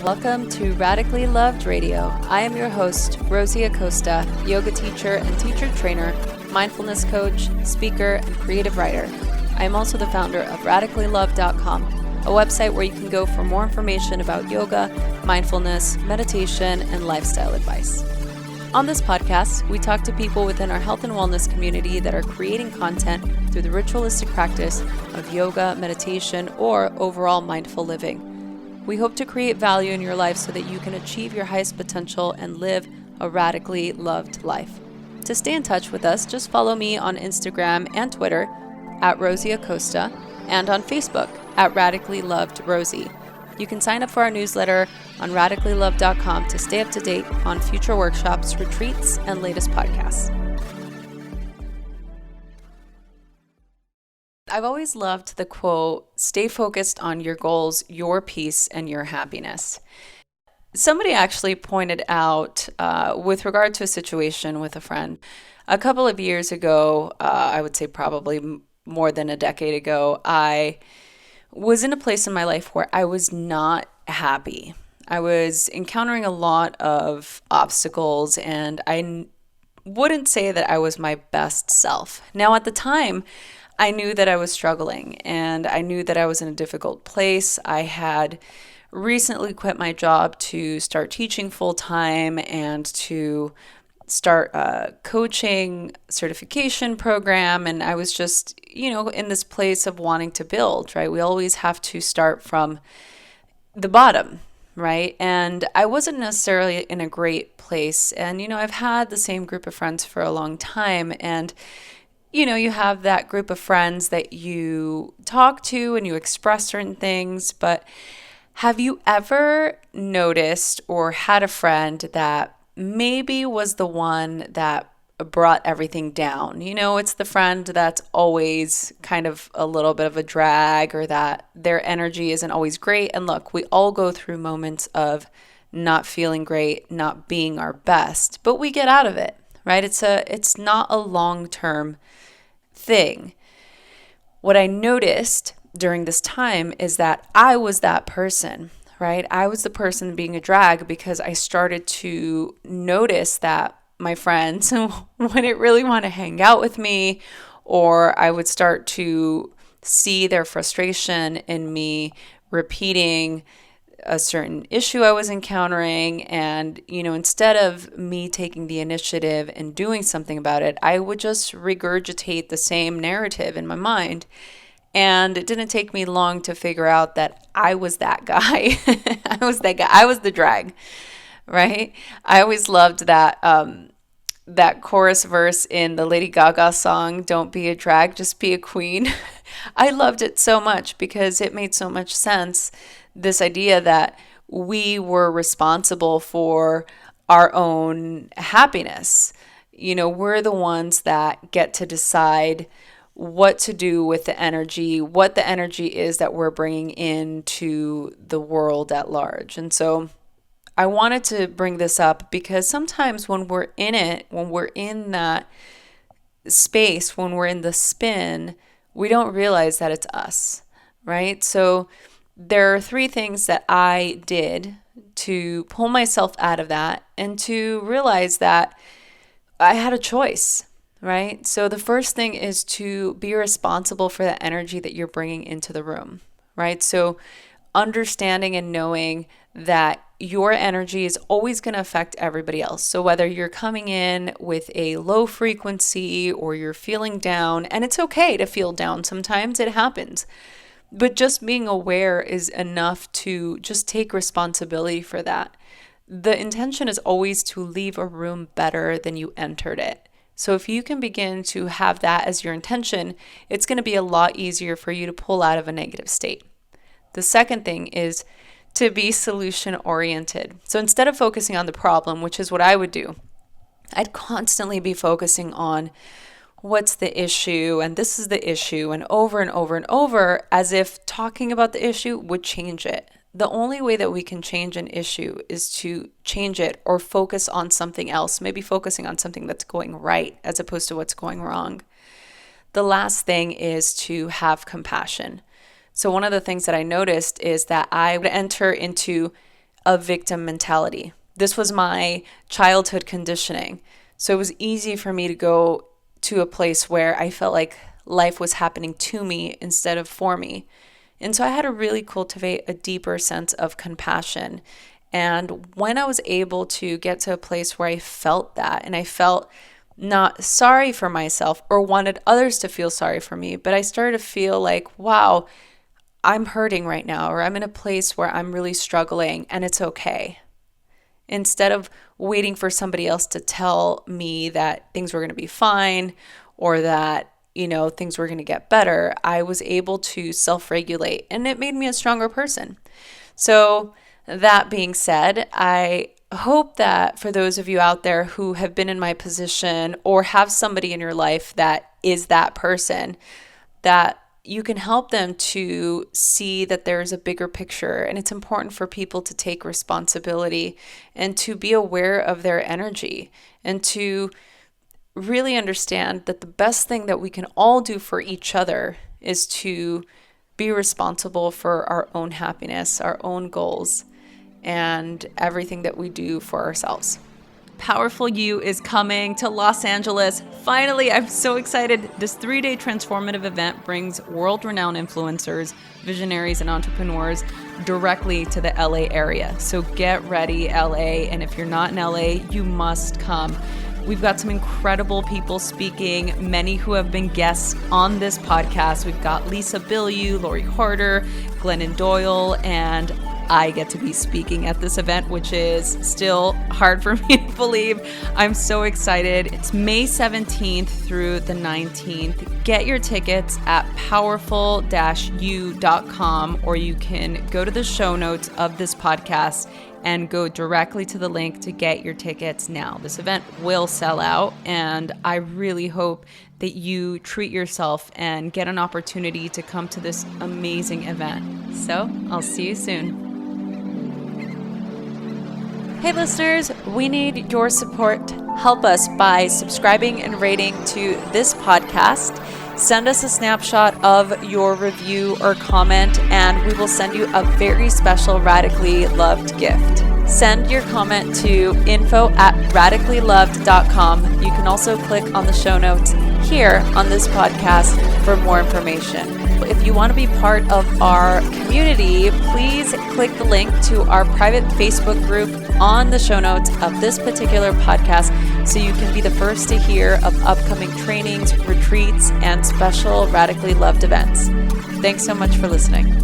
Welcome to Radically Loved Radio. I am your host, Rosie Acosta, yoga teacher and teacher trainer, mindfulness coach, speaker, and creative writer. I am also the founder of radicallylove.com, a website where you can go for more information about yoga, mindfulness, meditation, and lifestyle advice. On this podcast, we talk to people within our health and wellness community that are creating content through the ritualistic practice of yoga, meditation, or overall mindful living. We hope to create value in your life so that you can achieve your highest potential and live a radically loved life. To stay in touch with us, just follow me on Instagram and Twitter at Rosie Acosta and on Facebook at Radically Loved Rosie. You can sign up for our newsletter on radicallylove.com to stay up to date on future workshops, retreats, and latest podcasts. I've always loved the quote, "Stay focused on your goals, your peace, and your happiness." Somebody actually pointed out with regard to a situation with a friend a couple of years ago, I would say probably more than a decade ago, I was in a place in my life where I was not happy. I was encountering a lot of obstacles, and I wouldn't say that I was my best self. Now, at the time, I knew that I was struggling, and I knew that I was in a difficult place. I had recently quit my job to start teaching full-time and to start a coaching certification program, and I was just, in this place of wanting to build, right? We always have to start from the bottom, right? And I wasn't necessarily in a great place, and, I've had the same group of friends for a long time, and you have that group of friends that you talk to and you express certain things, but have you ever noticed or had a friend that maybe was the one that brought everything down? It's the friend that's always kind of a little bit of a drag, or that their energy isn't always great. And look, we all go through moments of not feeling great, not being our best, but we get out of it, right? It's not a long-term thing. What I noticed during this time is that I was that person, right? I was the person being a drag because I started to notice that my friends wouldn't really want to hang out with me, or I would start to see their frustration in me repeating a certain issue I was encountering. And, instead of me taking the initiative and doing something about it, I would just regurgitate the same narrative in my mind. And it didn't take me long to figure out that I was that guy. I was that guy. I was the drag, right? I always loved that chorus verse in the Lady Gaga song, "Don't be a drag, just be a queen." I loved it so much because it made so much sense. This idea that we were responsible for our own happiness. We're the ones that get to decide what to do with the energy, what the energy is that we're bringing into the world at large. And so I wanted to bring this up because sometimes when we're in it, when we're in that space, when we're in the spin, we don't realize that it's us, right? So there are 3 things that I did to pull myself out of that and to realize that I had a choice, right? So the first thing is to be responsible for the energy that you're bringing into the room, right? So understanding and knowing that your energy is always going to affect everybody else. So whether you're coming in with a low frequency or you're feeling down, and it's okay to feel down sometimes, it happens. But just being aware is enough to just take responsibility for that. The intention is always to leave a room better than you entered it. So if you can begin to have that as your intention, it's going to be a lot easier for you to pull out of a negative state. The second thing is to be solution oriented. So instead of focusing on the problem, which is what I would do, I'd constantly be focusing on what's the issue, and this is the issue, and over and over and over, as if talking about the issue would change it. The only way that we can change an issue is to change it or focus on something else, maybe focusing on something that's going right as opposed to what's going wrong. The last thing is to have compassion. So one of the things that I noticed is that I would enter into a victim mentality. This was my childhood conditioning. So it was easy for me to go to a place where I felt like life was happening to me instead of for me. And so I had to really cultivate a deeper sense of compassion. And when I was able to get to a place where I felt that, and I felt not sorry for myself or wanted others to feel sorry for me, but I started to feel like, wow, I'm hurting right now, or I'm in a place where I'm really struggling and it's okay. Instead of waiting for somebody else to tell me that things were going to be fine or that, things were going to get better, I was able to self-regulate, and it made me a stronger person. So that being said, I hope that for those of you out there who have been in my position or have somebody in your life that is that person, that you can help them to see that there's a bigger picture, and it's important for people to take responsibility and to be aware of their energy and to really understand that the best thing that we can all do for each other is to be responsible for our own happiness, our own goals, and everything that we do for ourselves. Powerful You is coming to Los Angeles. Finally, I'm so excited. This 3-day transformative event brings world-renowned influencers, visionaries, and entrepreneurs directly to the LA area. So get ready, LA. And if you're not in LA, you must come. We've got some incredible people speaking, many who have been guests on this podcast. We've got Lisa Bilyeu, Lori Harder, Glennon Doyle, and I get to be speaking at this event, which is still hard for me to believe. I'm so excited. It's May 17th through the 19th. Get your tickets at powerful-u.com, or you can go to the show notes of this podcast and go directly to the link to get your tickets now. This event will sell out, and I really hope that you treat yourself and get an opportunity to come to this amazing event. So I'll see you soon. Hey listeners, we need your support. Help us by subscribing and rating to this podcast. Send us a snapshot of your review or comment, and we will send you a very special Radically Loved gift. Send your comment to info@radicallyloved.com. You can also click on the show notes here on this podcast for more information. If you want to be part of our community, please click the link to our private Facebook group on the show notes of this particular podcast so you can be the first to hear of upcoming trainings, retreats, and special Radically Loved events. Thanks so much for listening.